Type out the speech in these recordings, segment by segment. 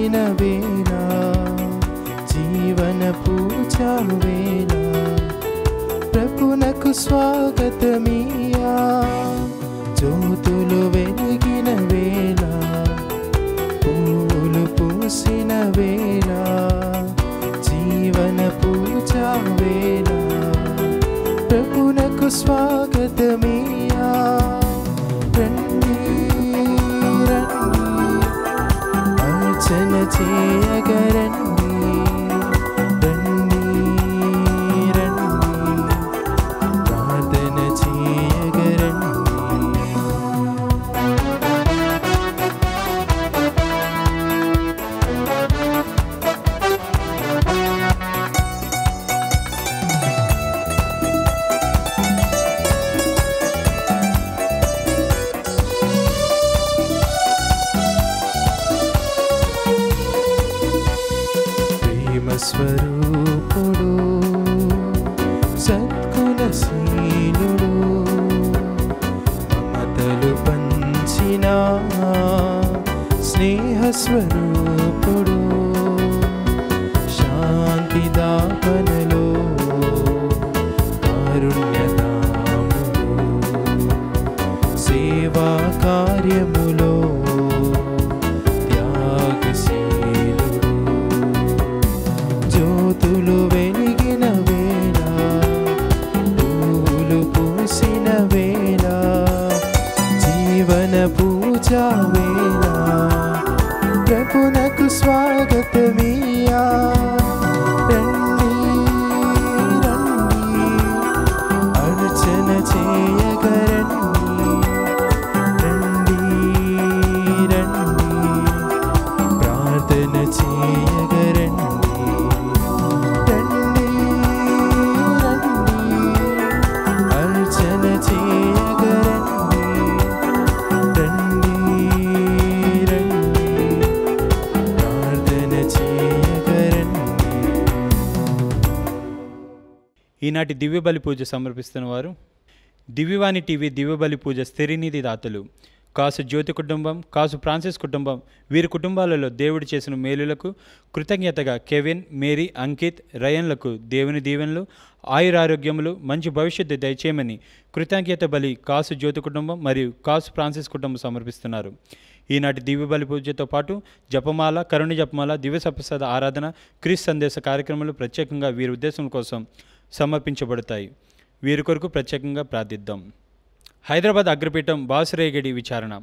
వెలిగిన వేళ జీవన పూజ వేళ ప్రభునకు స్వాగతమియా జ్యోతులు వెలిగిన వేళ పూలు పూసిన వేళ జీవన పూజ వేళ ప్రభునకు స్వాగతమియా రండి రండి అర్చన చేయగరండి రండి రండి ప్రార్థన చేయగరండి స్వరూపుడు సద్గుణశీలుడు మమతలు పంచిన స్నేహస్వరూపుడు శాంతిదాపనలో కారుణ్యధాముడు సేవా కార్యములో జ్యోతులు వెలిగిన వేళ పూలు పూసిన వేళ జీవన పూజ వేళ ప్రభునకు స్వాగతమియా రండి రండి అర్చన చేయగరండి రండి రండి ప్రార్థన చేయగరండి ఈనాటి దివ్యబలి పూజ సమర్పిస్తున్న వారు దివ్యవాణి టీవీ దివ్యబలి పూజ స్థిరనిధి దాతలు కాసు జ్యోతి కుటుంబం, కాసు ఫ్రాన్సిస్ కుటుంబం. వీరి కుటుంబాలలో దేవుడు చేసిన మేలులకు కృతజ్ఞతగా కెవిన్, మేరీ, అంకిత్, రయన్లకు దేవుని దీవెనలు, ఆయురారోగ్యములు, మంచి భవిష్యత్తు దయచేయమని కృతజ్ఞత బలి కాసు జ్యోతి కుటుంబం మరియు కాసు ఫ్రాన్సిస్ కుటుంబం సమర్పిస్తున్నారు. ఈనాటి దివ్యబలి పూజతో పాటు జపమాల, కరుణ జపమాల, దివ్య సప్రసాద ఆరాధన, క్రీస్తు సందేశ కార్యక్రమాలు ప్రత్యేకంగా వీరి ఉద్దేశం కోసం సమర్పించబడతాయి. వీరి కొరకు ప్రత్యేకంగా ప్రార్థిద్దాం. హైదరాబాద్ అగ్రపీఠం బాసురేగడి విచారణ.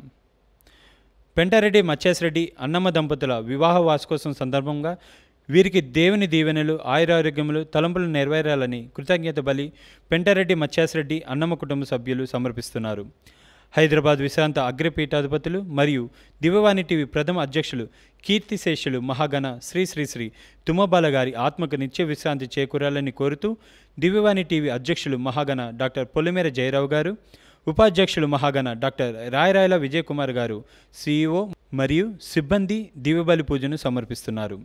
పెంటారెడ్డి మచ్చేశ్రెడ్డి అన్నమ్మ దంపతుల వివాహ వార్షికోత్సవం సందర్భంగా వీరికి దేవుని దీవెనలు, ఆయురారోగ్యములు, తలంపులు నెరవేరాలని కృతజ్ఞత బలి పెంటారెడ్డి మచ్చేశ్రెడ్డి అన్నమ్మ కుటుంబ సభ్యులు సమర్పిస్తున్నారు. హైదరాబాద్ విశ్రాంత అగ్రపీఠాధిపతులు మరియు దివ్యవాణి టీవీ ప్రథమ అధ్యక్షులు కీర్తిశేషులు మహాగణ శ్రీ శ్రీ శ్రీ తుమ్మబాల గారి ఆత్మకు నిత్య విశ్రాంతి చేకూరాలని కోరుతూ దివ్యవాణి టీవీ అధ్యక్షులు మహాగణ డాక్టర్ పొలిమేర జయరావు గారు, ఉపాధ్యక్షులు మహాగణ డాక్టర్ రాయరాయల విజయ్ కుమార్ గారు, సిఇఓ మరియు సిబ్బంది దివ్యబలి పూజను సమర్పిస్తున్నారు.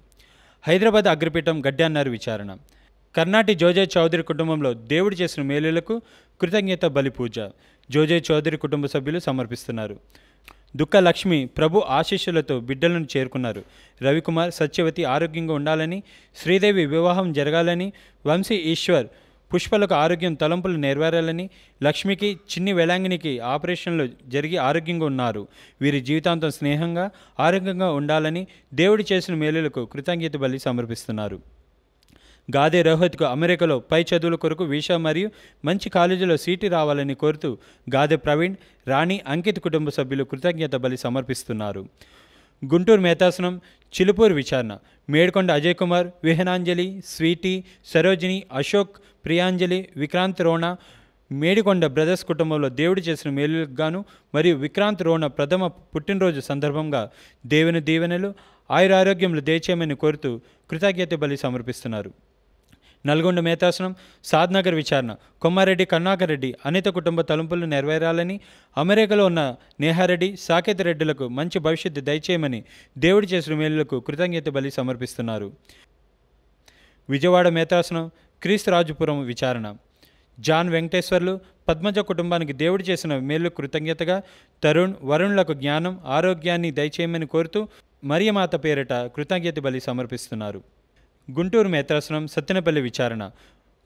హైదరాబాద్ అగ్రపీఠం గడ్డన్నారు విచారణ. కర్ణాటి జోజయ్ చౌదరి కుటుంబంలో దేవుడు చేసిన మేలులకు కృతజ్ఞత బలి పూజ జోజయ్ చౌదరి కుటుంబ సభ్యులు సమర్పిస్తున్నారు. దుఃఖ లక్ష్మి ప్రభు ఆశీస్సులతో బిడ్డలను చేరుకున్నారు. రవికుమార్, సత్యవతి ఆరోగ్యంగా ఉండాలని, శ్రీదేవి వివాహం జరగాలని, వంశీ ఈశ్వర్ పుష్పలకు ఆరోగ్యం, తలంపులు నెరవేరాలని, లక్ష్మికి, చిన్ని వేలాంగినికి ఆపరేషన్లు జరిగి ఆరోగ్యంగా ఉన్నారు. వీరి జీవితాంతం స్నేహంగా ఆరోగ్యంగా ఉండాలని దేవుడు చేసిన మేలులకు కృతజ్ఞత బలి సమర్పిస్తున్నారు. గాదే రోహిత్కు అమెరికాలో పై చదువుల కొరకు వీసా మరియు మంచి కాలేజీలో సీటు రావాలని కోరుతూ గాదే ప్రవీణ్, రాణి, అంకిత్ కుటుంబ సభ్యులు కృతజ్ఞత బలి సమర్పిస్తున్నారు. గుంటూరు మేతాసనం చిలుపూరు విచారణ. మేడ్కొండ అజయ్ కుమార్, విహనాంజలి, స్వీటీ, సరోజిని, అశోక్, ప్రియాంజలి, విక్రాంత్ రోణ మేడికొండ బ్రదర్స్ కుటుంబంలో దేవుడు చేసిన మేలులకు గాను మరియు విక్రాంత్ రోణ ప్రథమ పుట్టినరోజు సందర్భంగా దేవుని దీవెనలు, ఆయురారోగ్యములు దయచేయమని కోరుతూ కృతజ్ఞత బలి సమర్పిస్తున్నారు. నల్గొండ మేతాసనం సాద్నగర్ విచారణ. కొమ్మారెడ్డి, కరుణాకర్ రెడ్డి, అనిత కుటుంబ తలంపులు నెరవేరాలని, అమెరికాలో ఉన్న నేహారెడ్డి, సాకేత్ రెడ్డిలకు మంచి భవిష్యత్తు దయచేయమని దేవుడు చేసిన మేలులకు కృతజ్ఞత బలి సమర్పిస్తున్నారు. విజయవాడ మేతాసనం క్రీస్తురాజుపురం విచారణ. జాన్ వెంకటేశ్వర్లు, పద్మజ కుటుంబానికి దేవుడు చేసిన మేలు కృతజ్ఞతగా తరుణ్, వరుణ్లకు జ్ఞానం, ఆరోగ్యాన్ని దయచేయమని కోరుతూ మరియమాత పేరిట కృతజ్ఞత బలి సమర్పిస్తున్నారు. గుంటూరు మేత్రాసనం సత్తెనపల్లి విచారణ.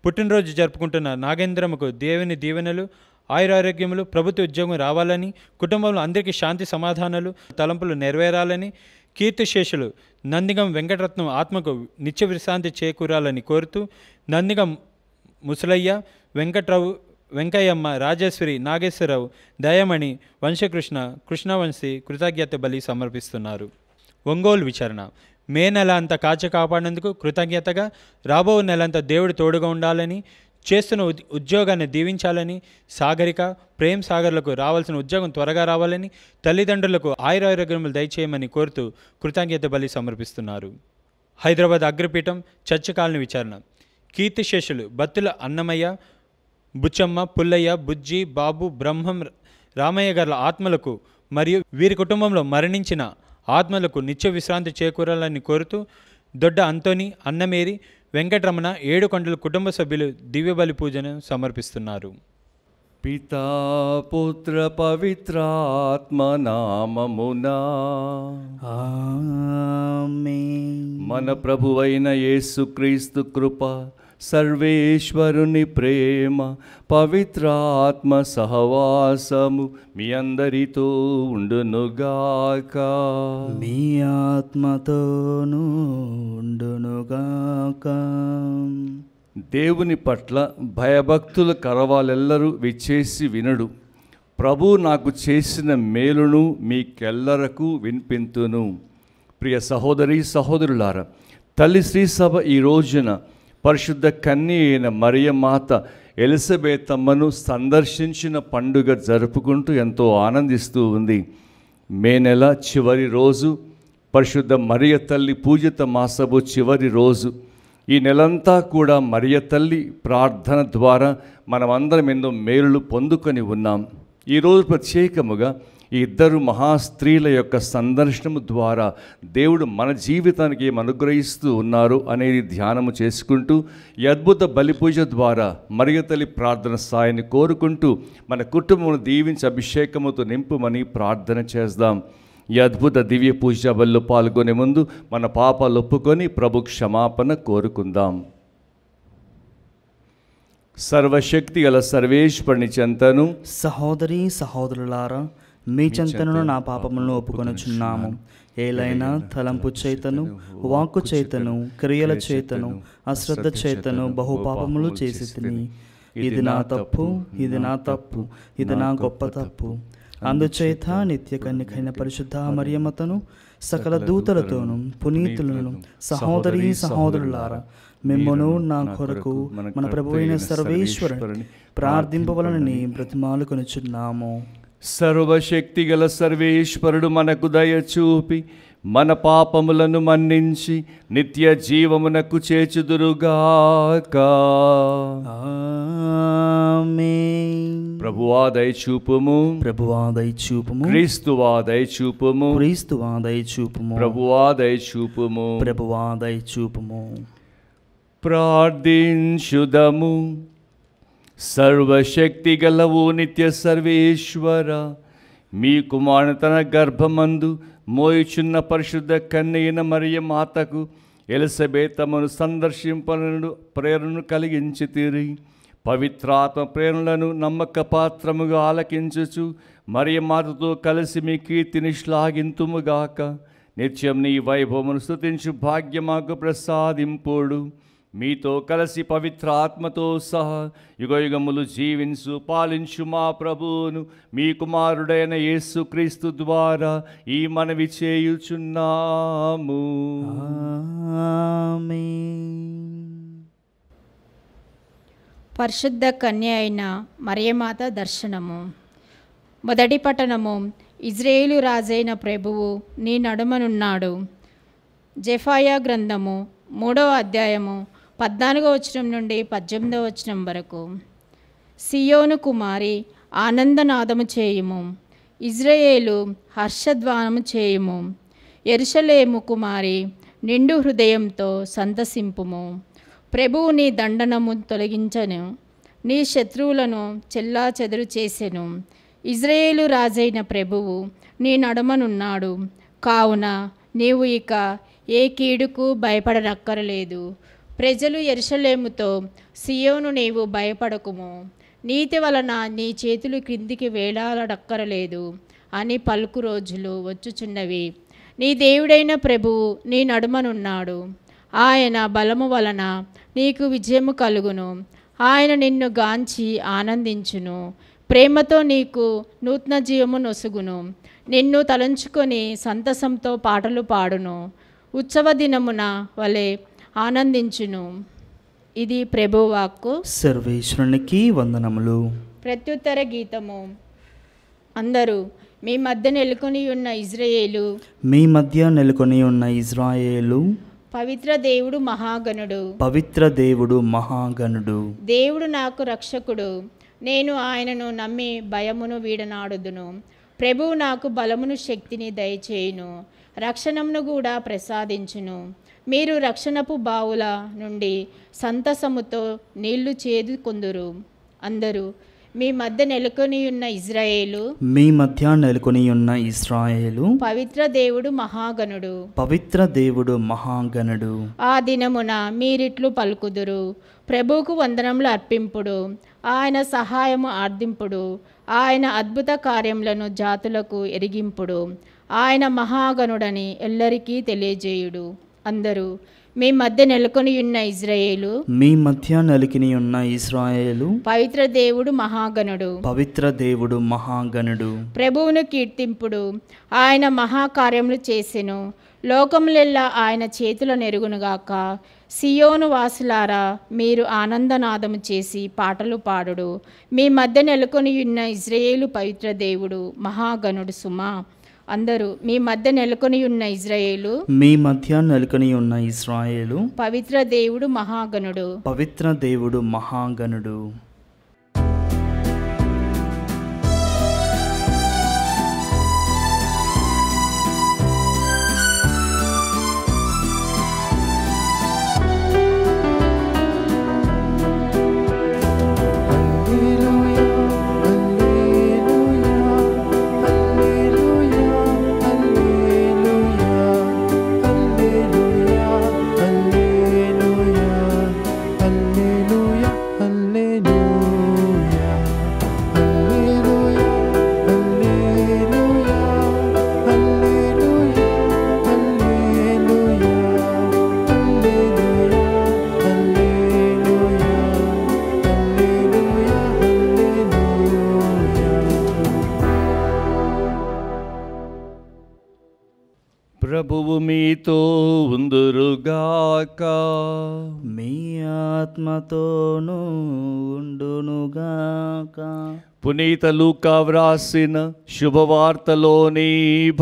పుట్టినరోజు జరుపుకుంటున్న నాగేంద్రమ్మకు దేవుని దీవెనలు, ఆయురారోగ్యములు, ప్రభుత్వ ఉద్యోగం రావాలని, కుటుంబంలో అందరికీ శాంతి సమాధానాలు, తలంపులు నెరవేరాలని, కీర్తిశేషులు నందిగం వెంకటరత్నం ఆత్మకు నిత్య విశ్రాంతి చేకూరాలని కోరుతూ నందిగం ముసలయ్య, వెంకట్రావు, వెంకయ్యమ్మ, రాజేశ్వరి, నాగేశ్వరరావు, దయమణి, వంశకృష్ణ, కృష్ణవంశీ కృతజ్ఞత బలి సమర్పిస్తున్నారు. ఒంగోలు విచారణ. మే నెల అంతా కాచి కాపాడినందుకు కృతజ్ఞతగా రాబో నెలంతా దేవుడు తోడుగా ఉండాలని, చేస్తున్న ఉద్యోగాన్ని దీవించాలని, సాగరిక, ప్రేమ్ సాగర్లకు రావాల్సిన ఉద్యోగం త్వరగా రావాలని, తల్లిదండ్రులకు ఆయురారోగ్యములు దయచేయమని కోరుతూ కృతజ్ఞత బలి సమర్పిస్తున్నారు. హైదరాబాద్ అగ్రపీఠం చర్చ కాలనీ విచారణ. కీర్తిశేషులు బత్తుల అన్నమయ్య, బుచ్చమ్మ, పుల్లయ్య, బుజ్జి, బాబు, బ్రహ్మం, రామయ్య గారుల ఆత్మలకు మరియు వీరి కుటుంబంలో మరణించిన ఆత్మలకు నిత్య విశ్రాంతి చేకూరాలని కోరుతూ దొడ్డ అంతోని, అన్నమేరి, వెంకటరమణ, ఏడుకొండల కుటుంబ సభ్యులు దివ్యబలి పూజను సమర్పిస్తున్నారు. పితా పుత్ర పవిత్రాత్మ నామమునా ఆమేన్. మన ప్రభువైన యేసుక్రీస్తు కృప, సర్వేశ్వరుని ప్రేమ, పవిత్రాత్మ సహవాసము మీ అందరితో ఉండునుగాక. మీ ఆత్మతోనూ ఉండునుగాక. దేవుని పట్ల భయభక్తుల కరవాలెల్లరూ విచ్చేసి వినుడు. ప్రభు నాకు చేసిన మేలును మీకెల్లరకు వినిపింతును. ప్రియ సహోదరి సహోదరులారా, తల్లి శ్రీ సభ ఈ రోజున పరిశుద్ధ కన్య అయిన మరియమాత ఎలిజబెతమ్మను సందర్శించిన పండుగ జరుపుకుంటూ ఎంతో ఆనందిస్తూ ఉంది. మే నెల చివరి రోజు పరిశుద్ధ మరియ తల్లి పూజిత మాసపు చివరి రోజు. ఈ నెలంతా కూడా మరియ తల్లి ప్రార్థన ద్వారా మనమందరం ఎన్నో మేలులు పొందుకొని ఉన్నాం. ఈరోజు ప్రత్యేకముగా ఈ ఇద్దరు మహాస్త్రీల యొక్క సందర్శనము ద్వారా దేవుడు మన జీవితానికి ఏం అనుగ్రహిస్తూ ఉన్నారు అనేది ధ్యానము చేసుకుంటూ ఈ అద్భుత బలిపూజ ద్వారా మరియ తల్లి ప్రార్థన సాయాన్ని కోరుకుంటూ మన కుటుంబమును దీవించి అభిషేకముతో నింపుమని ప్రార్థన చేద్దాం. ఈ అద్భుత దివ్య పూజ బలిలో పాల్గొనే ముందు మన పాపాలు ఒప్పుకొని ప్రభు క్షమాపణ కోరుకుందాం. సర్వశక్తి గల సర్వేశ్వరుని చెంతను సహోదరి సహోదరులారా, మీ చెంతను నా పాపములను ఒప్పుకొనుచున్నాము. ఏలైనా తలంపు చేతను, వాక్కు చేతను, క్రియల చేతను, అశ్రద్ధ చేతను బహు పాపములు చేసి తిని. ఇది నా తప్పు, ఇది నా తప్పు, ఇది నా గొప్ప తప్పు. అందుచేత నిత్య కన్యకైన పరిశుద్ధ మరియమ్మతను సకల దూతలతోనూ పునీతులను సహోదరి సహోదరులారా, మిమ్మును నా కొరకు మన ప్రభువైన సర్వేశ్వరుని ప్రార్థింపవలనని బ్రతిమాలుకొనుచున్నాము. సర్వశక్తి గల సర్వేశ్వరుడు మనకు దయ చూపి మన పాపములను మన్నించి నిత్య జీవమునకు చేర్చుదురుగాక. ఆమేన్. ప్రభువా దయచూపుము, ప్రభువా దయచూపుము, క్రీస్తువా దయచూపుము, క్రీస్తువా దయచూపుము, ప్రభువా దయచూపుము. ప్రభువా దయచూపుము. ప్రార్థించుదము. సర్వశక్తి గలవు నిత్య సర్వేశ్వర, మీ కుమారుని తన గర్భమందు మోయుచున్న పరిశుద్ధ కన్యైన మరియ మాతకు ఎలిజబెతమ్మను సందర్శింపను ప్రేరణను కలిగించి తీరి పవిత్రాత్మ ప్రేరణలను నమ్మక పాత్రముగా ఆలకించుచు మరియ మాతతో కలిసి మీ కీర్తిని శ్లాఘింతుముగాక. నిత్యం నీ వైభవమును స్తుతించు భాగ్యమాకు ప్రసాదింపుడు. మీతో కలిసి పవిత్ర ఆత్మతో సహా యుగయుగములు జీవించు పాలించు మా ప్రభువును మీ కుమారుడైన యేసుక్రీస్తు ద్వారా ఈ మనవి చేయుచున్నాము. ఆమేన్. పరిశుద్ధ కన్య అయిన మరియమాత దర్శనము. మొదటి పట్టణము. ఇజ్రాయేలు రాజైన ప్రభువు నీ నడుమనున్నాడు. జెఫాయా గ్రంథము 3వ అధ్యాయము 14వ వచనం నుండి 18వ వచనం వరకు. సియోను కుమారి ఆనందనాదము చేయుము, ఇజ్రాయేలు హర్షధ్వానము చేయుము. యెరూషలేము కుమారి నిండు హృదయంతో సంతసింపుము. ప్రభువు నీ దండనము తొలగించను, నీ శత్రువులను చెల్లా చెదురు చేసెను. ఇజ్రాయేలు రాజైన ప్రభువు నీ నడుమనున్నాడు. కావున నీవు ఇక ఏ కీడుకు భయపడనక్కరలేదు. ప్రజలు యెరూషలేముతో, సియోను నీవు భయపడకుము, నీతి వలన నీ చేతులు క్రిందికి వేలాడక్కరలేదు అని పలుకు రోజులు వచ్చుచున్నవి. నీ దేవుడైన ప్రభువు నీ నడుమనున్నాడు. ఆయన బలము వలన నీకు విజయము కలుగును. ఆయన నిన్ను గాంచి ఆనందించును. ప్రేమతో నీకు నూతన జీవము నొసుగును. నిన్ను తలంచుకొని సంతసంతో పాటలు పాడును. ఉత్సవ దినమున వలె ఆనందించును. ఇది ప్రభువాక్కు. సర్వేశ్వరునికి వందనములు. ప్రత్యుత్తర గీతము. అందరూ మీ మధ్య నెలకొని ఉన్న ఇజ్రాయేలు, మీ మధ్య నెలకొని ఉన్న ఇజ్రాయేలు, పవిత్ర దేవుడు మహాగణుడు, పవిత్ర దేవుడు మహాగణుడు. దేవుడు నాకు రక్షకుడు, నేను ఆయనను నమ్మి భయమును వీడనాడుదును. ప్రభువు నాకు బలమును శక్తిని దయచేయును, రక్షణమును కూడా ప్రసాదించును. మీరు రక్షణపు బావుల నుండి సంతసముతో నీళ్లు చేదుకొందురు. అందరూ మీ మధ్య నెలకొని ఉన్న ఇజ్రాయేలు, మీ మధ్య నెలకొని ఉన్న ఇశ్రాయేలు, పవిత్ర దేవుడు మహాగణుడు, పవిత్ర దేవుడు మహాగణుడు. ఆ దినమున మీరిట్లు పలుకుదురు, ప్రభువుకు వందనములు అర్పింపుడు, ఆయన సహాయము ఆర్దింపుడు, ఆయన అద్భుత కార్యములను జాతులకు ఎరిగింపుడు, ఆయన మహాగణుడని ఎల్లరికీ తెలియజేయుడు. అందరూ మీ మధ్య నెలకొని ఉన్న ఇజ్రాయేలు, మీ మధ్య నెలకొని ఉన్న ఇశ్రాయేలు, పవిత్ర దేవుడు మహాగణుడు, పవిత్ర దేవుడు మహాగణుడు. ప్రభువును కీర్తింపుడు, ఆయన మహాకార్యములు చేసెను, లోకములెల్లా ఆయన చేతుల నెరుగునుగాక. సియోను వాసులారా, మీరు ఆనందనాదము చేసి పాటలు పాడుడు. మీ మధ్య నెలకొని ఉన్న ఇజ్రాయేలు పవిత్ర దేవుడు మహాగణుడు సుమా. అందరూ మీ మధ్య నెలకొని ఉన్న ఇజ్రాయేలు, మీ మధ్య నెలకొని ఉన్న ఇశ్రాయేలు, పవిత్ర దేవుడు మహాగణుడు, పవిత్ర దేవుడు మహాగణుడు. ప్రభువు మీతో ఉందురుగాక. మీ ఆత్మతోనూ ఉండునుగాక. పునీత లూకా వ్రాసిన శుభవార్తలోని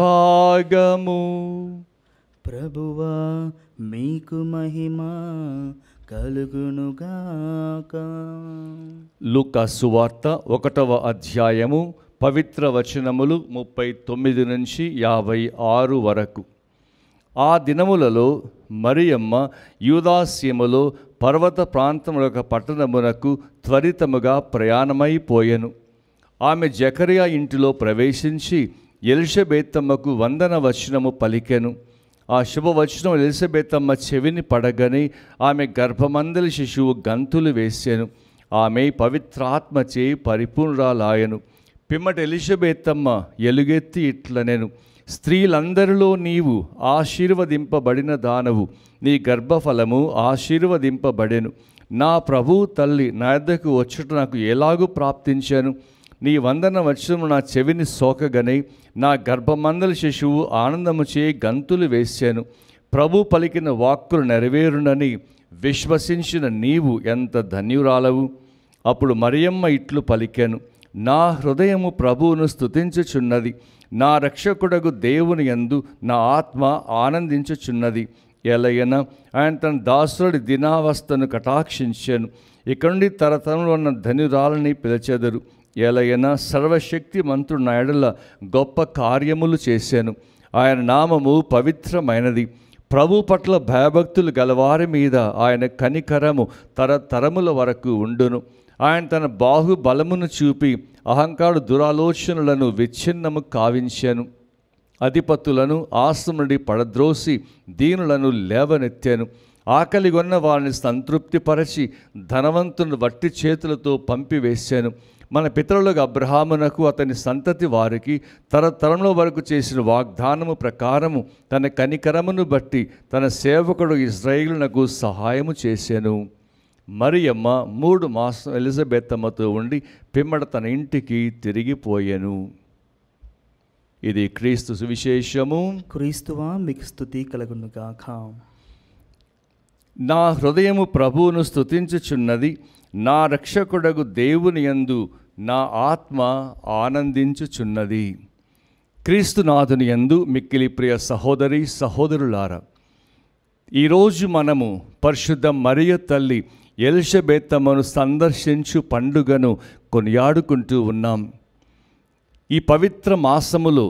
భాగము. ప్రభువా మీకు మహిమ కలుగునుగాక. లూకా సువార్త 1వ అధ్యాయము పవిత్ర వచనములు 39 నుంచి 56 వరకు. ఆ దినములలో మరియమ్మ యూదాసీమలో పర్వత ప్రాంతముల ఒక పట్టణమునకు త్వరితముగా ప్రయాణమైపోయెను. ఆమె జకరియా ఇంటిలో ప్రవేశించి ఎలిజబెతమ్మకు వందన వచనము పలికెను. ఆ శుభవచనం ఎలిజబెతమ్మ చెవిని పడగని ఆమె గర్భమందలి శిశువు గంతులు వేసెను. ఆమె పవిత్రాత్మచే పరిపూర్ణురాలాయెను. పిమ్మట ఎలిజబెతమ్మ ఎలుగెత్తి ఇట్లనెను, స్త్రీలందరిలో నీవు ఆశీర్వదింపబడిన దానవు, నీ గర్భఫలము ఆశీర్వదింపబడెను. నా ప్రభువు తల్లి నా యొద్దకు వచ్చుట నాకు ఎలాగూ ప్రాప్తించాను. నీ వందన వచనము నా చెవిని సోకగనే నా గర్భమందలి శిశువు ఆనందము చే గంతులు వేశాను. ప్రభు పలికిన వాక్కులు నెరవేరునని విశ్వసించిన నీవు ఎంత ధన్యురాలవు. అప్పుడు మరియమ్మ ఇట్లు పలికెను, నా హృదయము ప్రభువును స్తుతించుచున్నది, నా రక్షకుడగు దేవుని యందు నా ఆత్మ ఆనందించుచున్నది. ఎలయన ఆయన తన దాసుడి దినావస్థను కటాక్షించాను. ఇక నుండి తరతరంలో ఉన్న ధనురాలని పిలిచెదరు. ఎలయన సర్వశక్తి మంత్రుడు నా ఎడల గొప్ప కార్యములు చేశాను. ఆయన నామము పవిత్రమైనది. ప్రభు పట్ల భయభక్తులు గలవారి మీద ఆయన కనికరము తరతరముల వరకు ఉండును. ఆయన తన బాహుబలమును చూపి అహంకార దురాలోచనలను విచ్ఛిన్నము కావించాను. అధిపతులను ఆశ్రమం నుండి పడద్రోసి దీనులను లేవనెత్తాను. ఆకలిగొన్న వారిని సంతృప్తిపరచి ధనవంతులను వట్టి చేతులతో పంపివేశాను. మన పితరులకు అబ్రహామునకు అతని సంతతి వారికి తరతరంలో వరకు చేసిన వాగ్దానము ప్రకారము తన కనికరమును బట్టి తన సేవకుడు ఇశ్రాయేలునకు సహాయము చేశాను. మరియమ్మ 3 మాసం ఎలిజబెత్తమ్మతో ఉండి పిమ్మట తన ఇంటికి తిరిగిపోయాను. ఇది క్రీస్తు సువిశేషము. క్రీస్తువా మీకు స్తుతి కలుగునుగాక. నా హృదయము ప్రభువును స్తుతించుచున్నది, నా రక్షకుడగు దేవుని యందు నా ఆత్మ ఆనందించుచున్నది. క్రీస్తునాథుని యందు మిక్కిలి ప్రియ సహోదరి సహోదరులారా, ఈరోజు మనము పరిశుద్ధ మరియ తల్లి ఎలిజబెత్తమ్మను సందర్శించు పండుగను కొనియాడుకుంటూ ఉన్నాం. ఈ పవిత్ర మాసములో,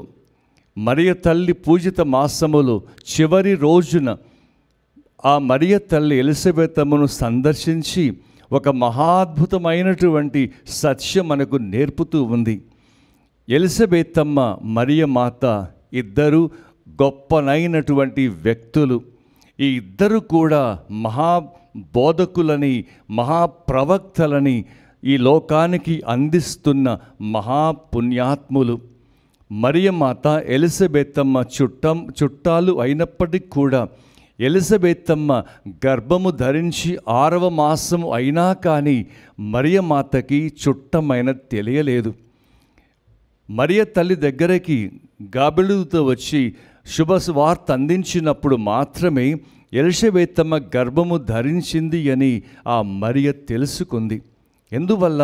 మరియ తల్లి పూజిత మాసములో చివరి రోజున ఆ మరియ తల్లి ఎలిజబెత్తమ్మను సందర్శించి ఒక మహాద్భుతమైనటువంటి సత్యం మనకు నేర్పుతూ ఉంది. ఎలిజబెత్తమ్మ మరియ మాత ఇద్దరు గొప్పనైనటువంటి వ్యక్తులు. ఈ ఇద్దరు కూడా మహాబోధకులని, మహాప్రవక్తలని ఈ లోకానికి అందిస్తున్న మహాపుణ్యాత్ములు. మరియమాత ఎలిజబెత్తమ్మ చుట్టాలు అయినప్పటికీ కూడా ఎలిజబెత్తమ్మ గర్భము ధరించి 6వ మాసము అయినా కానీ మరియమాతకి చుట్టమైన తెలియలేదు. మరియ తల్లి దగ్గరికి గాబెలుతో వచ్చి శుభవార్త అందించినప్పుడు మాత్రమే ఎలిజబెత్తమ్మ గర్భము ధరించింది అని ఆ మరియ తెలుసుకుంది. ఎందువల్ల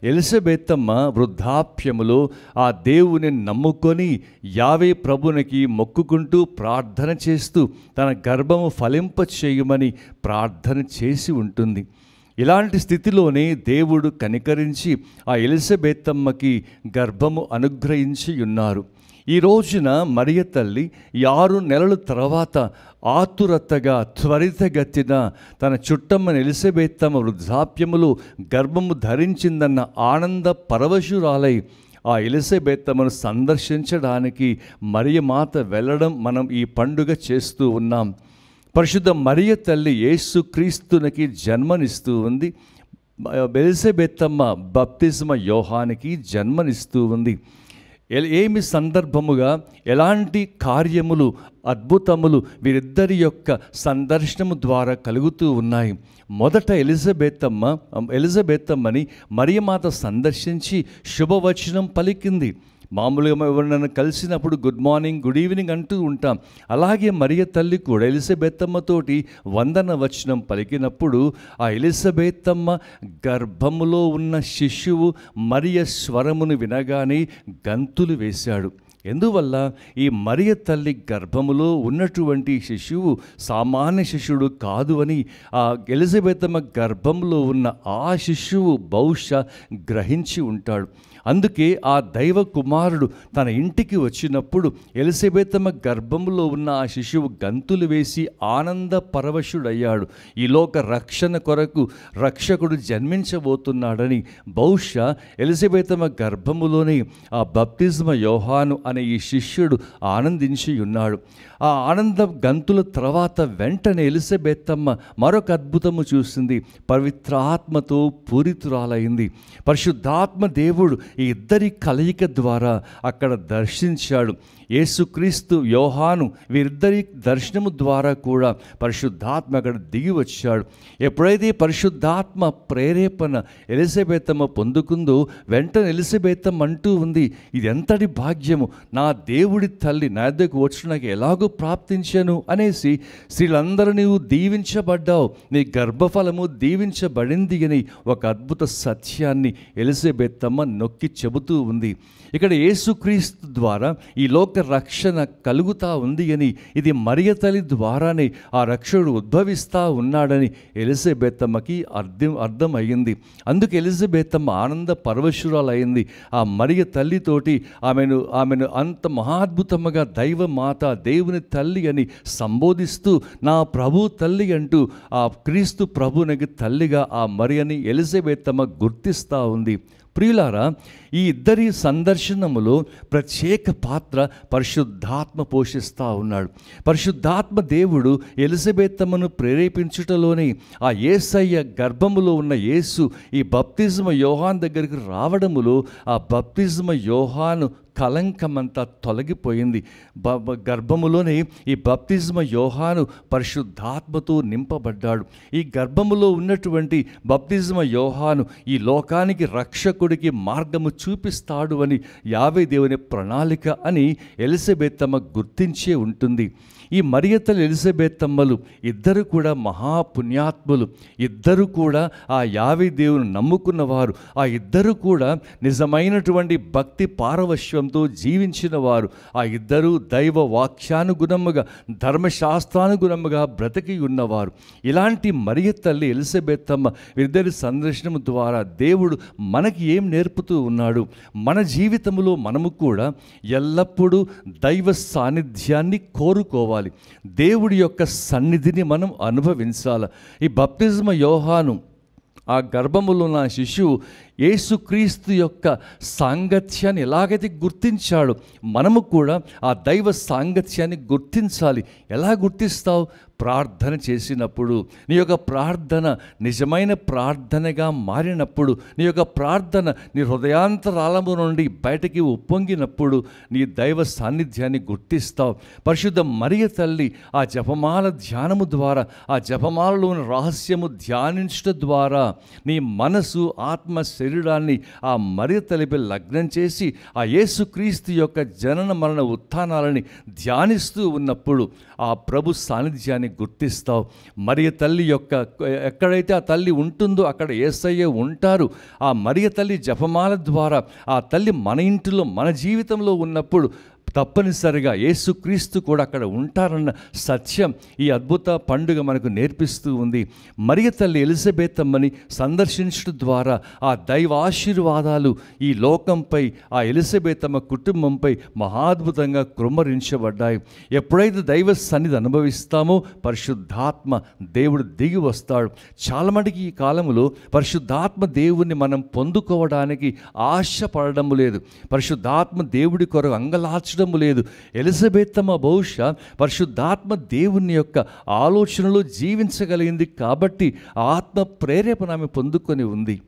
ఎలిజబెత్తమ్మ వృద్ధాప్యములో ఆ దేవుని నమ్ముకొని యావే ప్రభునికి మొక్కుకుంటూ ప్రార్థన చేస్తూ తన గర్భము ఫలింప చేయమని ప్రార్థన చేసి ఉంటుంది. ఇలాంటి స్థితిలోనే దేవుడు కనికరించి ఆ ఎలిజబెత్తమ్మకి గర్భము అనుగ్రహించి ఉన్నారు. ఈ రోజున మరియ తల్లి 6 నెలల తర్వాత ఆతురతగా త్వరితగతిన తన చుట్టమ్మని ఎలిజబెత్తమ్మ వృద్ధాప్యములో గర్భము ధరించిందన్న ఆనంద పరవశురాలై ఆ ఎలిజబెత్తమ్మను సందర్శించడానికి మరియమాత వెళ్ళడం మనం ఈ పండుగ చేస్తూ ఉన్నాం. పరిశుద్ధ మరియ తల్లి యేసుక్రీస్తునికి జన్మనిస్తూ ఉంది. ఎలిజబెత్తమ్మ బప్తిస్మ యోహానికి జన్మనిస్తూ ఉంది. ఏమి సందర్భముగా ఎలాంటి కార్యములు, అద్భుతములు వీరిద్దరి యొక్క సందర్శనము ద్వారా కలుగుతూ ఉన్నాయి. మొదట ఎలిజబెత్తమ్మని మరియమాత సందర్శించి శుభవచనం పలికింది. మామూలుగా ఎవరినైనా కలిసినప్పుడు గుడ్ మార్నింగ్, గుడ్ ఈవినింగ్ అంటూ ఉంటాం. అలాగే మరియ తల్లి కూడా ఎలిజబెత్తమ్మతోటి వందన వచనం పలికినప్పుడు ఆ ఎలిజబెత్తమ్మ గర్భములో ఉన్న శిశువు మరియ స్వరమును వినగానే గంతులు వేశాడు. ఎందువల్ల ఈ మరియ తల్లి గర్భములో ఉన్నటువంటి శిశువు సామాన్య శిశువుడు కాదు అని ఆ ఎలిజబెత్తమ్మ గర్భంలో ఉన్న ఆ శిశువు బహుశా గ్రహించి ఉంటాడు. అందుకే ఆ దైవ కుమారుడు తన ఇంటికి వచ్చినప్పుడు ఎలిజబెత్తమ్మ గర్భంలో ఉన్న ఆ శిశువు గంతులు వేసి ఆనంద పరవశుడయ్యాడు. ఈ లోక రక్షణ కొరకు రక్షకుడు జన్మించబోతున్నాడని బహుశా ఎలిజబెత్తమ్మ గర్భములోనే ఆ బప్తిస్మ యోహాను అనే ఈ శిష్యుడు ఆనందించి ఉన్నాడు. ఆ ఆనంద గంతుల తర్వాత వెంటనే ఎలిజబెత్తమ్మ మరొక అద్భుతము చూసింది. పవిత్రాత్మతో పూరితురాలైంది. పరిశుద్ధాత్మ దేవుడు ఈ ఇద్దరి కలయిక ద్వారా అక్కడ దర్శించాడు. యేసుక్రీస్తు, యోహాను వీరిద్దరి దర్శనము ద్వారా కూడా పరిశుద్ధాత్మ అక్కడ దిగి వచ్చాడు. ఎప్పుడైతే పరిశుద్ధాత్మ ప్రేరేపణ ఎలిజబెత్తమ్మ పొందుకుందో వెంటనే ఎలిజబెత్తమ్మ అంటూ ఉంది, ఇది ఎంతటి భాగ్యము, నా దేవుడి తల్లి నా దగ్గరకు వచ్చి నాకు ఎలాగో ప్రాప్తించాను అనేసి, స్త్రీలందరూ నీవు దీవించబడ్డావు, నీ గర్భఫలము దీవించబడింది అని ఒక అద్భుత సత్యాన్ని ఎలిజబెత్తమ్మ నొక్కి చెబుతూ ఉంది. ఇక్కడ యేసుక్రీస్తు ద్వారా ఈ లోక రక్షణ కలుగుతూ ఉంది అని, ఇది మరియ తల్లి ద్వారానే ఆ రక్షకుడు ఉద్భవిస్తూ ఉన్నాడని ఎలిజబెత్తమ్మకి అర్థమయ్యింది. అందుకు ఎలిజబెత్తమ్మ ఆనంద పరవశురాలైంది. ఆ మరియ తల్లితోటి ఆమెను అంత మహాద్భుతముగా దైవ మాత, దేవుని తల్లి అని సంబోధిస్తూ నా ప్రభు తల్లి అంటూ ఆ క్రీస్తు ప్రభునికి తల్లిగా ఆ మరియని ఎలిజబెత్తమ్మ గుర్తిస్తూ ఉంది. ప్రియులారా, ఈ ఇద్దరి సందర్శనములో ప్రత్యేక పాత్ర పరిశుద్ధాత్మ పోషిస్తూ ఉన్నాడు. పరిశుద్ధాత్మ దేవుడు ఎలిజబెత్తమ్మను ప్రేరేపించుటలోనే ఆ యేసయ్య గర్భములో ఉన్న యేసు ఈ బప్తిస్మ యోహాను దగ్గరికి రావడములో ఆ బప్తిస్మ యోహాను కలంకమంతా తొలగిపోయింది. గర్భములోనే ఈ బప్తిస్మ యోహాను పరిశుద్ధాత్మతో నింపబడ్డాడు. ఈ గర్భములో ఉన్నటువంటి బప్తిస్మ యోహాను ఈ లోకానికి రక్షకుడికి మార్గము చూపిస్తాడు అని యావే దేవుని ప్రణాళిక అని ఎలిజబెత్తమ్మ గుర్తించే ఉంటుంది. ఈ మరియ తల్లి ఎలిజబెత్తమ్మలు ఇద్దరు కూడా మహాపుణ్యాత్ములు. ఇద్దరు కూడా ఆ యావే దేవుని నమ్ముకున్నవారు. ఆ ఇద్దరు కూడా నిజమైనటువంటి భక్తి పారవశ్యంతో జీవించిన వారు. ఆ ఇద్దరు దైవ వాక్యానుగుణముగా ధర్మశాస్త్రానుగుణముగా బ్రతికి ఉన్నవారు. ఇలాంటి మరియ తల్లి ఎలిజబెత్తమ్మ ఇద్దరి సందర్శనం ద్వారా దేవుడు మనకి ఏం నేర్పుతూ ఉన్నాడు? మన జీవితంలో మనము కూడా ఎల్లప్పుడూ దైవ సాన్నిధ్యాన్ని కోరుకోవాలి. దేవుడి యొక్క సన్నిధిని మనం అనుభవించాలి. ఈ బప్తిస్మ యోహాను ఆ గర్భములో ఉన్న శిశువు యేసుక్రీస్తు యొక్క సాంగత్యాన్ని ఎలాగైతే గుర్తించాడో మనము కూడా ఆ దైవ సాంగత్యాన్ని గుర్తించాలి. ఎలా గుర్తిస్తావు? ప్రార్థన చేసినప్పుడు, నీ యొక్క ప్రార్థన నిజమైన ప్రార్థనగా మారినప్పుడు, నీ యొక్క ప్రార్థన నీ హృదయాంతరాళము నుండి బయటికి ఉప్పొంగినప్పుడు నీ దైవ సాన్నిధ్యాన్ని గుర్తిస్తావు. పరిశుద్ధ మరియ తల్లి ఆ జపమాల ధ్యానము ద్వారా, ఆ జపమాలలోని రహస్యము ధ్యానించడం ద్వారా నీ మనసు ఆత్మ శరీరాన్ని ఆ మరియ తల్లిపై లగ్నం చేసి ఆ యేసుక్రీస్తు యొక్క జనన మరణ ఉత్థానాలని ధ్యానిస్తూ ఉన్నప్పుడు ఆ ప్రభు సాన్నిధ్యాన్ని గుర్తిస్తావు. మరియ తల్లి యొక్క ఎక్కడైతే ఆ తల్లి ఉంటుందో అక్కడ యేసయ్య ఉంటారు. ఆ మరియ తల్లి జపమాల ద్వారా ఆ తల్లి మన ఇంటిలో మన జీవితంలో ఉన్నప్పుడు తప్పనిసరిగా యేసుక్రీస్తు కూడా అక్కడ ఉంటారన్న సత్యం ఈ అద్భుత పండుగ మనకు నేర్పిస్తూ ఉంది. మరియ తల్లి ఎలిజబెత్తమ్మని సందర్శించడం ద్వారా ఆ దైవ ఆశీర్వాదాలు ఈ లోకంపై ఆ ఎలిజబెత్తమ్మ కుటుంబంపై మహాద్భుతంగా కృమ్మరించబడ్డాయి. ఎప్పుడైతే దైవ సన్నిధి అనుభవిస్తామో పరిశుద్ధాత్మ దేవుడు దిగి వస్తాడు. చాలా మటుకు ఈ కాలంలో పరిశుద్ధాత్మ దేవుణ్ణి మనం పొందుకోవడానికి ఆశపడడం లేదు. పరిశుద్ధాత్మ దేవుడి కొరకు అంగలార్చడం లేదు. ఎలిజబెత్తమ్మ బహుశా పరిశుద్ధాత్మ దేవుని యొక్క ఆలోచనలో జీవించగలిగింది కాబట్టి ఆత్మ ప్రేరేపణ ఆమె పొందుకొని ఉంది.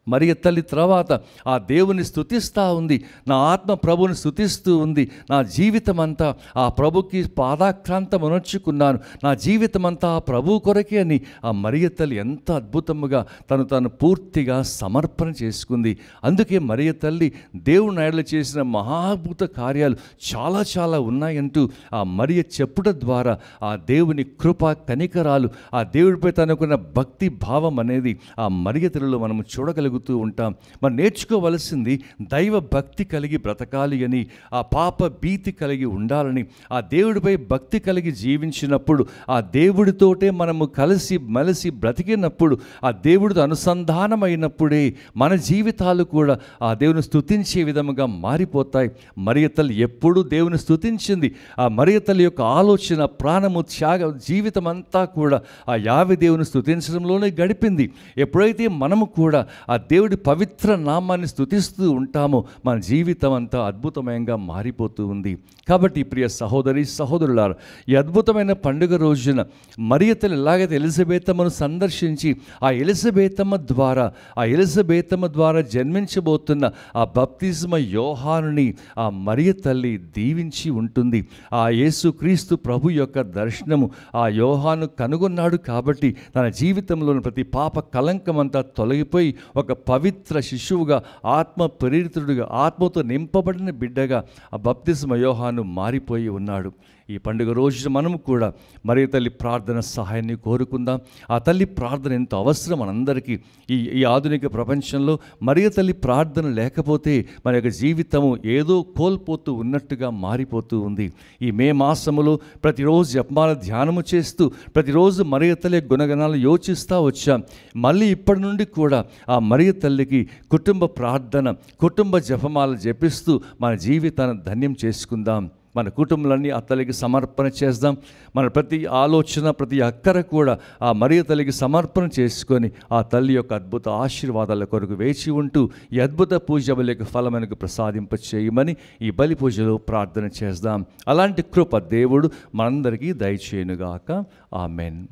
మరియ తల్లి తర్వాత ఆ దేవుని స్తుతిస్తూ ఉంది. నా ఆత్మ ప్రభుని స్తుతిస్తూ ఉంది. నా జీవితం అంతా ఆ ప్రభుకి పాదాక్రాంతం అనర్చుకున్నాను. నా జీవితం అంతా ఆ ప్రభు కొరకే అని ఆ మరియ తల్లి ఎంత అద్భుతముగా తను పూర్తిగా సమర్పణ చేసుకుంది. అందుకే మరియ తల్లి దేవుని ఎడల చేసిన మహాద్భుత కార్యాలు చాలా చాలా ఉన్నాయంటూ ఆ మరియ చెప్పుట ద్వారా ఆ దేవుని కృప కనికరాలు, ఆ దేవుడిపై తనకున్న భక్తి భావం అనేది ఆ మరియ తల్లిలో మనం చూడగలుగుతాం. ఉంటాం. మనం నేర్చుకోవలసింది దైవ భక్తి కలిగి బ్రతకాలి అని, ఆ పాప భీతి కలిగి ఉండాలని, ఆ దేవుడిపై భక్తి కలిగి జీవించినప్పుడు ఆ దేవుడితోటే మనము కలిసి మెలిసి బ్రతికినప్పుడు ఆ దేవుడితో అనుసంధానమైనప్పుడే మన జీవితాలు కూడా ఆ దేవుని స్తుతించే విధముగా మారిపోతాయి. మరియ తల్లి ఎప్పుడూ దేవుని స్తుతించింది. ఆ మరియ తల్లి యొక్క ఆలోచన, ప్రాణము, త్యాగ జీవితం అంతా కూడా ఆ యావే దేవుని స్తుతించడంలోనే గడిపింది. ఎప్పుడైతే మనము కూడా ఆ దేవుడి పవిత్ర నామాన్ని స్తుతిస్తూ ఉంటామో మన జీవితం అంతా అద్భుతమయంగా మారిపోతూ ఉంది. కాబట్టి ప్రియ సహోదరి సహోదరులారా, ఈ అద్భుతమైన పండుగ రోజున మరియ తల్లి ఎలాగైతే ఎలిజబెత్తమ్మను సందర్శించి ఆ ఎలిజబెత్తమ్మ ద్వారా జన్మించబోతున్న ఆ బప్తిస్మ యోహానుని ఆ మరియ తల్లి దీవించి ఉంటుంది. ఆ యేసుక్రీస్తు ప్రభు యొక్క దర్శనము ఆ యోహాను కనుగొన్నాడు కాబట్టి తన జీవితంలోని ప్రతి పాప కలంకమంతా తొలగిపోయి ఒక పవిత్ర శిశువుగా, ఆత్మ ప్రేరితుడుగా, ఆత్మతో నింపబడిన బిడ్డగా ఆ బప్తిస్మ యోహాను మారిపోయి ఉన్నాడు. ఈ పండుగ రోజున మనము కూడా మరియ తల్లి ప్రార్థన సహాయాన్ని కోరుకుందాం. ఆ తల్లి ప్రార్థన ఎంతో అవసరం మనందరికీ. ఈ ఆధునిక ప్రపంచంలో మరియ తల్లి ప్రార్థన లేకపోతే మన యొక్క జీవితము ఏదో కోల్పోతూ ఉన్నట్టుగా మారిపోతూ ఉంది. ఈ మే మాసములో ప్రతిరోజు జపమాల ధ్యానము చేస్తూ ప్రతిరోజు మరియ తల్లి గుణగణాలు యోచిస్తూ వచ్చాం. మళ్ళీ ఇప్పటి నుండి కూడా ఆ మరియ తల్లికి కుటుంబ ప్రార్థన, కుటుంబ జపమాల జపిస్తూ మన జీవితాన్ని ధన్యం చేసుకుందాం. మన కుటుంబాలన్నీ ఆ తల్లికి సమర్పణ చేద్దాం. మన ప్రతి ఆలోచన, ప్రతి అక్కర కూడా ఆ మరియ తల్లికి సమర్పణ చేసుకొని ఆ తల్లి యొక్క అద్భుత ఆశీర్వాదాల కొరకు వేచి ఉంటూ ఈ అద్భుత పూజ బలి యొక్క ఫలం మనకు ప్రసాదింప చేయమని ఈ బలి పూజలో ప్రార్థన చేద్దాం. అలాంటి కృప దేవుడు మనందరికీ దయచేయునుగాక. ఆమెన్.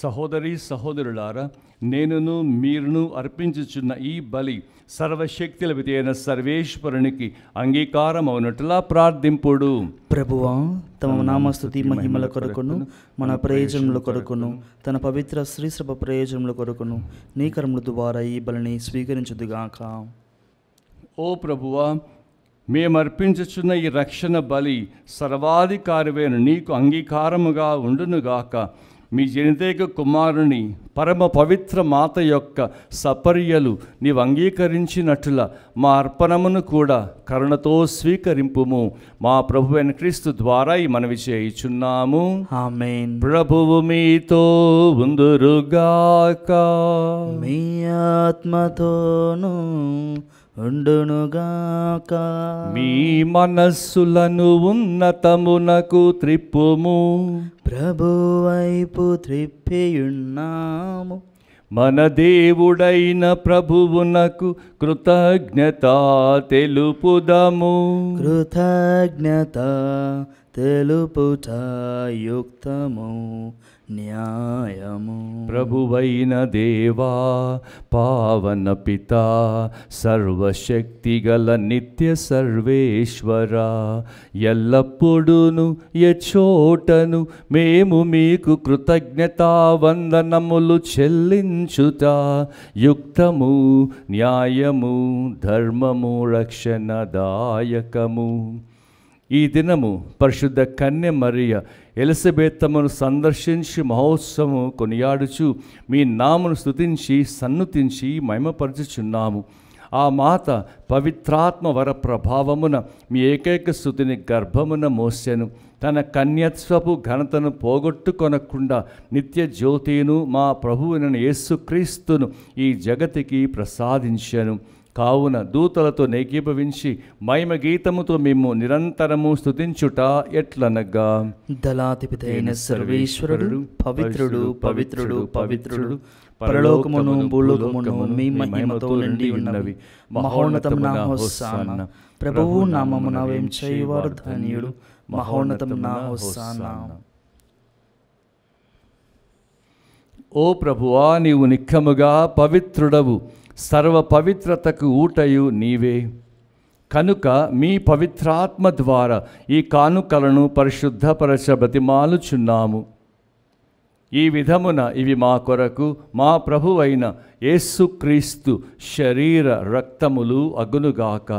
సహోదరి సహోదరులారా, నేనును మీరును అర్పించుచున్న ఈ బలి సర్వశక్తుల విధైన సర్వేశ్వరునికి అంగీకారం అవునట్లా ప్రార్థింపుడు. ప్రభువా, తమ నామస్తుతి మహిమల కొరకును మన ప్రయోజనముల కొరకును తన పవిత్ర శ్రీసభ ప్రయోజనముల కొరకును నీ కరముల ద్వారా ఈ బలిని స్వీకరించుదుగాక. ఓ ప్రభువా, మేము అర్పించుచున్న ఈ రక్షణ బలి సర్వాధికారివైన నీకు అంగీకారముగా ఉండునుగాక. మీ జనితైక కుమారుని పరమ పవిత్ర మాత యొక్క సపర్యలు నీవు అంగీకరించినట్ల మా అర్పణమును కూడా కరుణతో స్వీకరింపుము. మా ప్రభువైన క్రీస్తు ద్వారా ఈ మనవి చేయుచున్నాము. ఆమేన్. ప్రభువు మీతో ఉందురుగాక. మీ ఆత్మతోను ఉండునుగాక. మీ మనస్సులను ఉన్నతమునకు త్రిప్పుము. ప్రభు వైపు త్రిప్పియున్నాము. మన దేవుడైన ప్రభువునకు కృతజ్ఞత తెలుపుదము. కృతజ్ఞత తెలుపుట యుక్తము న్యాయము. ప్రభువైన దేవా, పావన పితా, సర్వశక్తిగల నిత్య సర్వేశ్వర, ఎల్లప్పుడూను ఎచోటను మేము మీకు కృతజ్ఞతా వందనములు చెల్లించుట యుక్తము న్యాయము ధర్మము రక్షణదాయకము. ఈ దినము పరిశుద్ధ కన్య మరియ ఎలిజబెత్తమ్మను సందర్శించి మహోత్సవం కొనియాడుచు మీ నామను స్తుతించి సన్నుతించి మహిమపరచుచున్నాము. ఆ మాత పవిత్రాత్మ వర ప్రభావమున మీ ఏకైక స్తుతిని గర్భమున మోసెను. తన కన్యత్వపు ఘనతను పోగొట్టుకొనకుండా నిత్య జ్యోతిను మా ప్రభువునైన యేసుక్రీస్తును ఈ జగతికి ప్రసాదించెను. కావున దూతలతో ఏకీభవించి మహిమ గీతముతో మేము నిరంతరము స్తుతించుట ఎట్లనగా, దళాధిపతైన సర్వేశ్వరుడు పవిత్రుడు పవిత్రుడు పవిత్రుడు, పరలోకమును భూలోకమును మీ మహిమతో నిండి ఉన్నవి. మహోన్నతమున హోసానా. ప్రభువు నామమున వేంచేయువాడు ధన్యుడు. మహోన్నతమున హోసానా. ఓ ప్రభువా, నీవు నిక్కముగా పవిత్రుడవు, సర్వ పవిత్రతకు ఊటయు నీవే. కనుక మీ పవిత్రాత్మ ద్వారా ఈ కానుకలను పరిశుద్ధపరచ బ్రతిమాలుచున్నాము. ఈ విధమున ఇవి మా కొరకు మా ప్రభువైన యేసుక్రీస్తు శరీర రక్తములు అగునుగాక.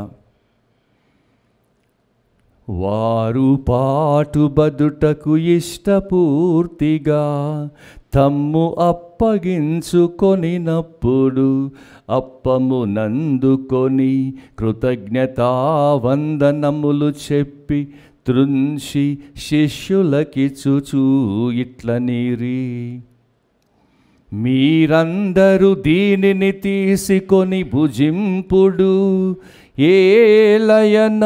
వారు పాటుబదుటకు ఇష్టపూర్తిగా తమ్ము అప్పగించుకొనినప్పుడు అప్పమునందుకొని కృతజ్ఞతావందనములు చెప్పి త్రుంచి శిష్యులకిచ్చుచూ ఇట్లనిరి, మీరందరూ దీనిని తీసుకొని భుజింపుడు. ఏలయన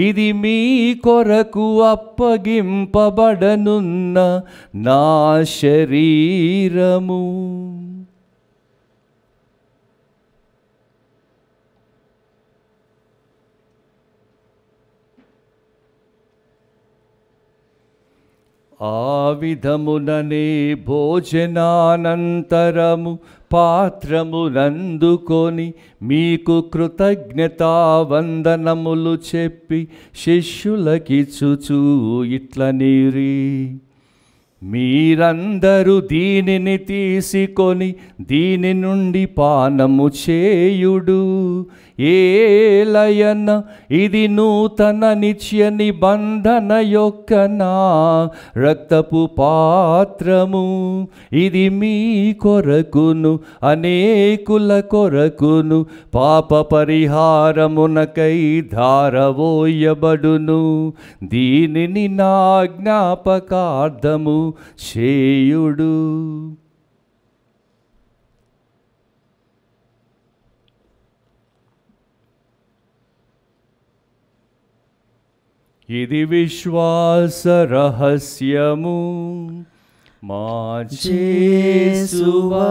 ఇది మీ కొరకు అప్పగింపబడనున్న నా శరీరము. ఆ విధముననే భోజనానంతరము పాత్రమునందుకొని మీకు కృతజ్ఞతావందనములు చెప్పి శిష్యులకిచ్చుచూ ఇట్లనిరి, మీరందరూ దీనిని తీసుకొని దీని నుండి పానము చేయుడు. ఏలయన ఇది నూతన నిత్య నిబంధన యొక్క నా రక్తపు పాత్రము. ఇది మీ కొరకును అనేకుల కొరకును పాప పరిహారమునకై ధారవోయబడును. దీనిని నా జ్ఞాపకార్థము చేయుడు. ఇది విశ్వాస రహస్యము. మా యేసువా,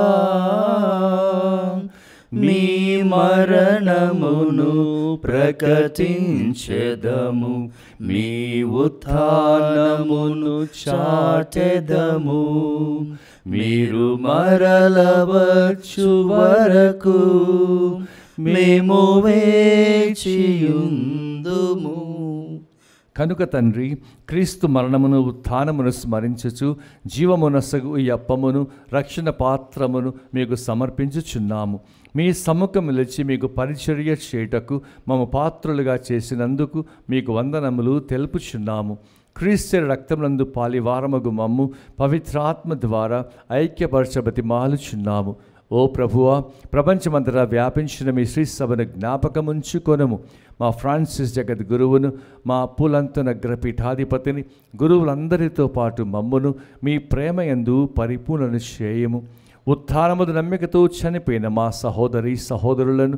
మీ మరణమును ప్రకటించెదము, మీ ఉత్థానమును చాటెదము. మీరు మరలవచ్చు వరకు మేము వేచియుందుము. కనుక తండ్రి, క్రీస్తు మరణమును ఉత్థానమును స్మరించుచు జీవమునసగు ఈ అప్పమును రక్షణ పాత్రమును మీకు సమర్పించుచున్నాము. మీ సముఖం నిలిచి మీకు పరిచర్య చేయుటకు మమ్మ పాత్రులుగా చేసినందుకు మీకు వందనములు తెలుపుచున్నాము. క్రీస్తు రక్తమునందు పాలివారమగు మమ్ము పవిత్రాత్మ ద్వారా ఐక్యపరచబతి మాలుచున్నాము. ఓ ప్రభువా, ప్రపంచమంతటా వ్యాపించిన మీ శ్రీ సభను జ్ఞాపకముంచుకొనము. మా ఫ్రాన్సిస్ జగద్గురువును, మా పులంతునగ్ర పీఠాధిపతిని, గురువులందరితో పాటు మమ్మును మీ ప్రేమయందు పరిపూర్ణను చేయము. ఉత్థానముదు నమ్మికతో చనిపోయిన మా సహోదరి సహోదరులను,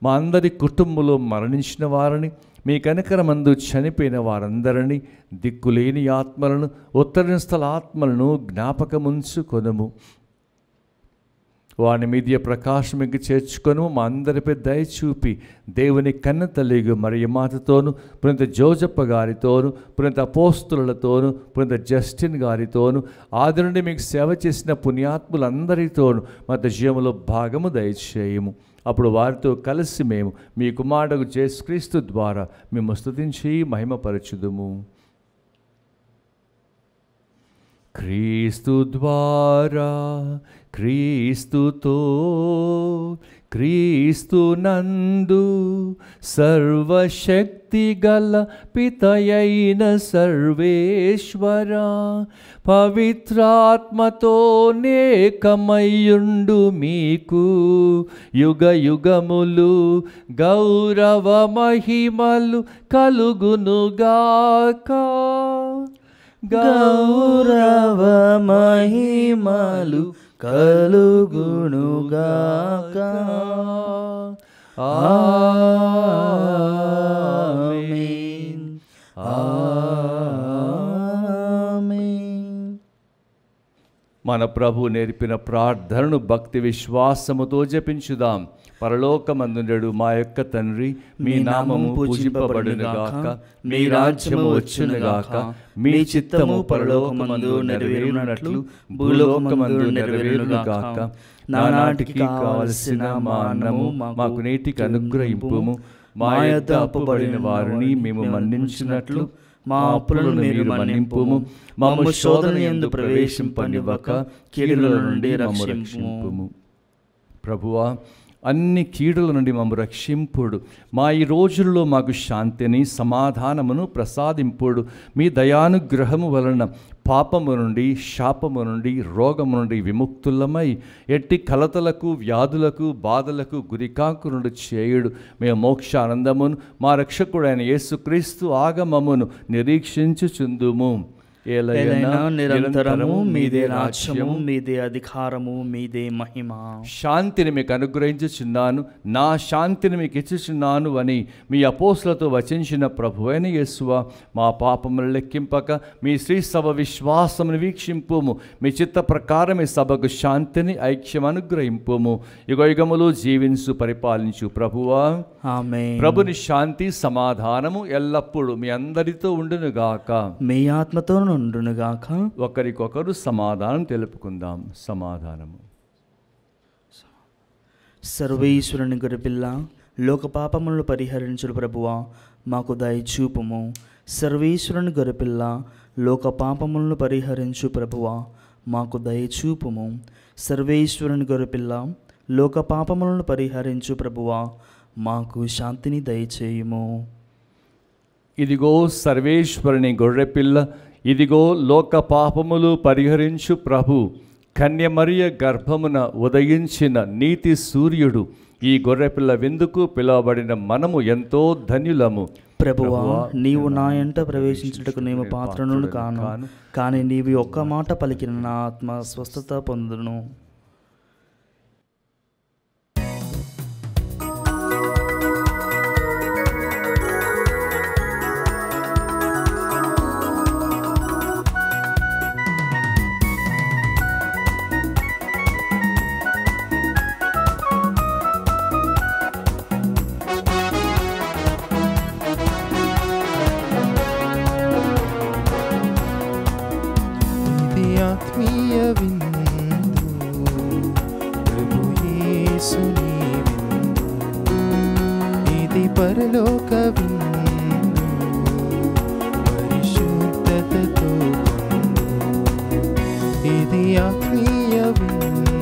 మా అందరి కుటుంబంలో మరణించిన వారిని, మీ కనికరమందు చనిపోయిన వారందరినీ, దిక్కులేని ఆత్మలను, ఉత్తర స్థల ఆత్మలను జ్ఞాపకముంచుకొనము. వాని మీదియ ప్రకాశమికి చేర్చుకొను. మా అందరిపై దయ చూపి దేవుని కన్న తల్లిగు మరియమాతతోను, పునీత జోజప్ప గారితోను, పునీత అపోస్తులతోను, పునీత జస్టిన్ గారితోను, ఆది నుండి మీకు సేవ చేసిన పుణ్యాత్ములందరితోనూ మత జీవములో భాగము దయచేయము. అప్పుడు వారితో కలిసి మేము మీ కుమారుడు యేసుక్రీస్తు ద్వారా మేము స్తుతించి మహిమపరచుదుము. క్రీస్తు ద్వారా, క్రీస్తుతో, క్రీస్తు నందు సర్వశక్తి గల పితయైన సర్వేశ్వర పవిత్రాత్మతో నేకమయ్యుండు మీకు యుగ యుగములు గౌరవ మహిమలు కలుగునుగాక. గౌరవ మహిమలు కలుగునుగాక. ఆమేన్. ఆమేన్. మన ప్రభు నేర్పిన ప్రార్థనను భక్తి విశ్వాసముతో జపించుదాం. పరలోకమందుండెడు మా యొక్క తండ్రి, మీ నామము పూజింపబడునుగాక, మీ రాజ్యము వచ్చునుగాక, మీ చిత్తము పరలోకమందు నెరవేరునట్లు భూలోకమందు నెరవేరునుగాక. నానాటికి కావలసిన మా అన్నము మాకు నేటికి అనుగ్రహింపుము. మా యొద్ద అప్పుబడిన వారిని మేము మన్నించినట్లు మా అప్పులను మీరు మన్నింపుము. మమ్ము శోధన యందు ప్రవేశింపనివ్వక కీడుల నుండి రక్షింపుము. ప్రభువా, అన్ని కీడుల నుండి మమ్ము రక్షింపుడు. మా ఈ రోజుల్లో మాకు శాంతిని సమాధానమును ప్రసాదింపుడు. మీ దయానుగ్రహము వలన పాపము నుండి, శాపము నుండి, రోగము నుండి విముక్తులమై ఎట్టి కలతలకు, వ్యాధులకు, బాధలకు గురికాకునుండి చేయుడు. మేము మోక్షానందమును మా రక్షకుడైన యేసుక్రీస్తు ఆగమమును నిరీక్షించుచుందుము. ఏలైనా నిరంతరము మీదే రాజ్యము, మీదే అధికారము, మీదే మహిమ. శాంతిని మీకు అనుగ్రహించుచున్నాను, నా శాంతిని మీకు ఇచ్చుచున్నాను అని మీ అపోస్తులతో వచించిన ప్రభువైన యేసువా, మా పాపములు లెక్కింపక మీ శ్రీ సభ విశ్వాసమును వీక్షింపుము. మీ చిత్త ప్రకారం ఈ సభకు శాంతిని, ఐక్యం అనుగ్రహింపుము. యుగయుగములు జీవించు పరిపాలించు ప్రభువా. ఆమేన్. ప్రభుని శాంతి సమాధానము ఎల్లప్పుడూ మీ అందరితో ఉండునుగాక. మీ ఆత్మతో ఉండునుగాక. ఒకరికొకరు సమాధానం తెలుపుకుందాం. సమాధానము. సర్వేశ్వరుని గొర్రెపిల్ల, లోక పాపములను పరిహరించుడు ప్రభువా, మాకు దయచూపుము. సర్వేశ్వరుని గొర్రెపిల్ల, లోక పాపములను పరిహరించు ప్రభువా, మాకు దయచూపుము. సర్వేశ్వరుని గొర్రెపిల్ల, లోక పాపములను పరిహరించు ప్రభువా, మాకు శాంతిని దయచేయుము. ఇదిగో సర్వేశ్వరుని గొర్రెపిల్ల, ఇదిగో లోక పాపములు పరిహరించు ప్రభు, కన్యమరియ గర్భమున ఉదయించిన నీతి సూర్యుడు, ఈ గొర్రెపిల్ల విందుకు పిలువబడిన మనము ఎంతో ధన్యులము. ప్రభువా, నీవు నా యంట ప్రవేశించుటకు నేను పాత్రను కాను, కానీ నీవు ఒక్క మాట పలికిన నా ఆత్మ స్వస్థత పొందును. ఆత్మీయ విందు ప్రభు యేసుని విందు, ఇది పరలోక విందు పరిశుద్ధతతో పొందు. ఇది ఆత్మీయ విందు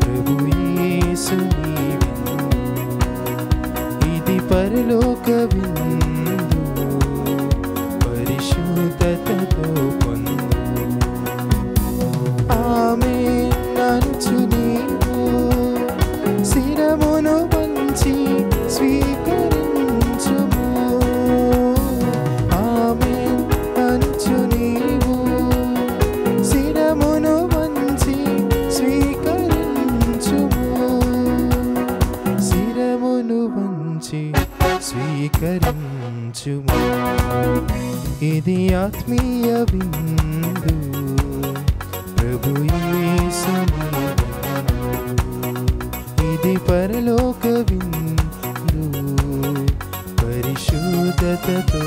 ప్రభు యేసుని విందు, ఇది పరలోక విందు పరిశుద్ధతతో పొందు. ఆమేన్ అంచు నీవు శిరమును వంచి స్వీకరించుము. ఆమేన్ అంచు నీవు శిరమును వంచి స్వీకరించుము. శిరమును వంచి స్వీకరించుము. ఇది ఆత్మీయ విందు ప్రభు యేసుని విందు, ఇది పరలోక విందు పరిశుద్ధతతో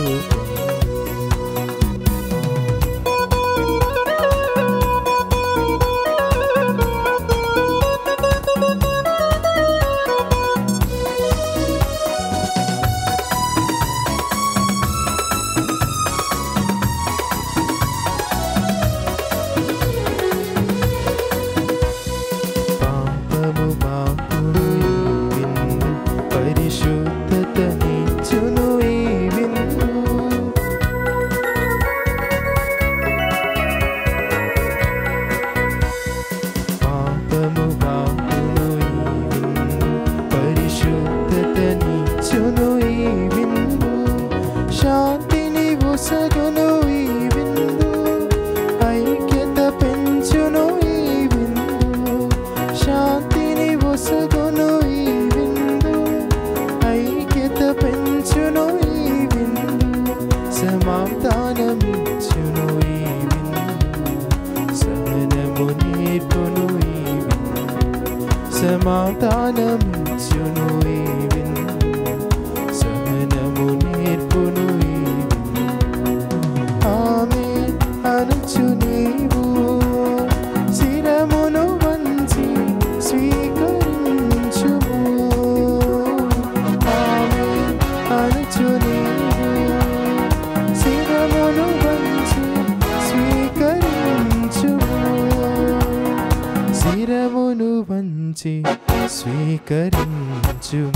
ఆనందించుము.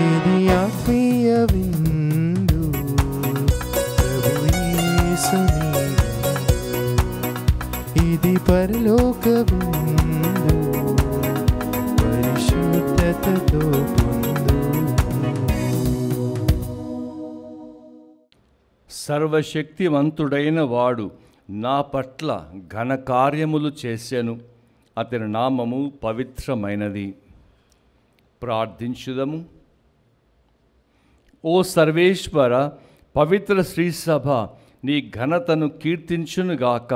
ఇది ఆత్మీయ విందు, ప్రభు యేసు నీ విందు. ఇది పరలోక విందు, పరిశుద్ధతతో పొందు. సర్వశక్తివంతుడైన వాడు నా పట్ల ఘనకార్యములు చేసెను, అతని నామము పవిత్రమైనది. ప్రార్థించుదము. ఓ సర్వేశ్వర, పవిత్ర శ్రీసభ నీ ఘనతను కీర్తించునుగాక.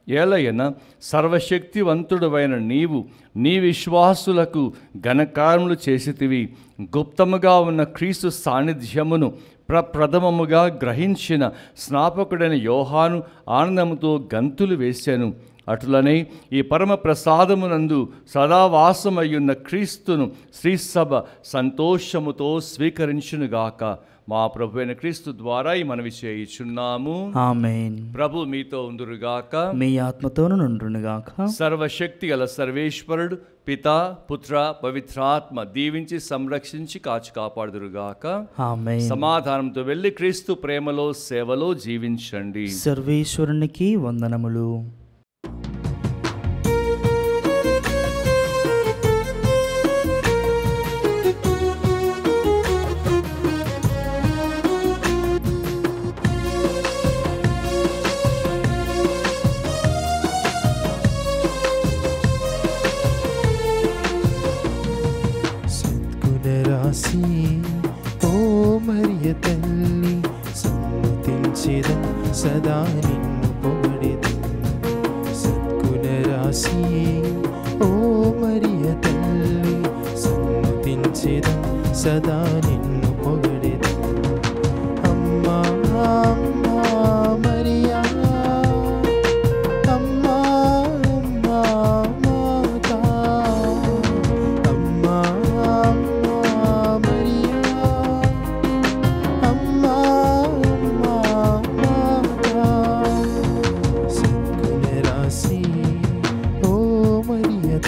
ఏలయన సర్వశక్తివంతుడవైన నీవు నీ విశ్వాసులకు ఘనకార్యములు చేసితివి. గుప్తముగా ఉన్న క్రీస్తు సాన్నిధ్యమును ప్రప్రథమముగా గ్రహించిన స్నాపకుడైన యోహాను ఆనందముతో గంతులు వేశాను. అటులనే ఈ పరమ ప్రసాదమునందు సదావాసమయ్యున్న క్రీస్తును శ్రీసభ సంతోషముతో స్వీకరించునుగాక. మా ప్రభు అయిన క్రీస్తు ద్వారా ఈ మనవి చేయుచున్నాము. ఆమేన్. ప్రభు మీతో ఉందురుగాక, మీ ఆత్మతోను నుండునుగాక. సర్వశక్తి గల సర్వేశ్వరుడు పితా పుత్ర పవిత్రాత్మ దీవించి సంరక్షించి కాచి కాపాడుదురుగాక. ఆమేన్. సమాధానంతో వెళ్ళి క్రీస్తు ప్రేమలో సేవలో జీవించండి. సర్వేశ్వరునికి వందనములు. రాసి ఓ మరియ తల్లి, సమ్మతించెదం సదా నిన్ను పొగడెదం. సద్గుణ రాసి ఓ మరియ తల్లి, సమ్మతించెదం సదా నిన్ను పొగడెదం. అమ్మా అమ్మా మరియా, అమ్మా అమ్మా మాతా, అమ్మా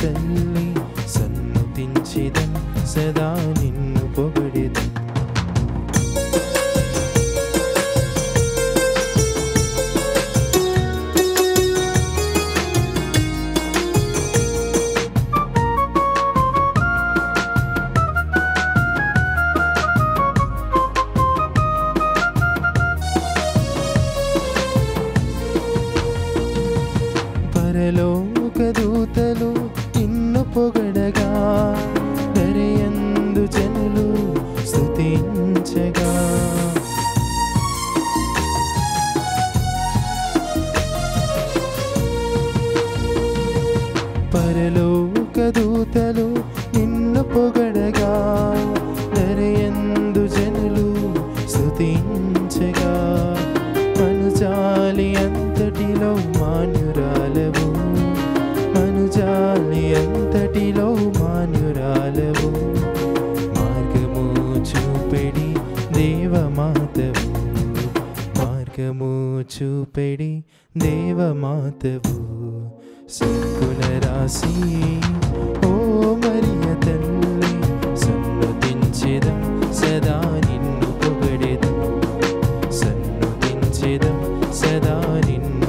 తల్లి, సన్నుతించెదం సదా నిన్ను పొగడెదం. పరలోక దూతలు నిన్ను పొగడగా, దరయందు జనులు స్తుతించగా. పరలోక దూతలు నిన్ను పొగడగా, దరయందు జనులు స్తుతించగా. మనుజాలి అంతటిలో మాన్యురాలవు, మనుజాలి అంతటిలో మాన్యురాలవు. మార్గము చూపెడి దేవమాతవు, మార్గము చూపెడి దేవమాతవు. సద్గుణ రాసి ఓ మరియ తల్లి, సన్నుతించెదం సదా నిన్ను పొగడెదం. సన్నుతించెదం సదా నిన్ను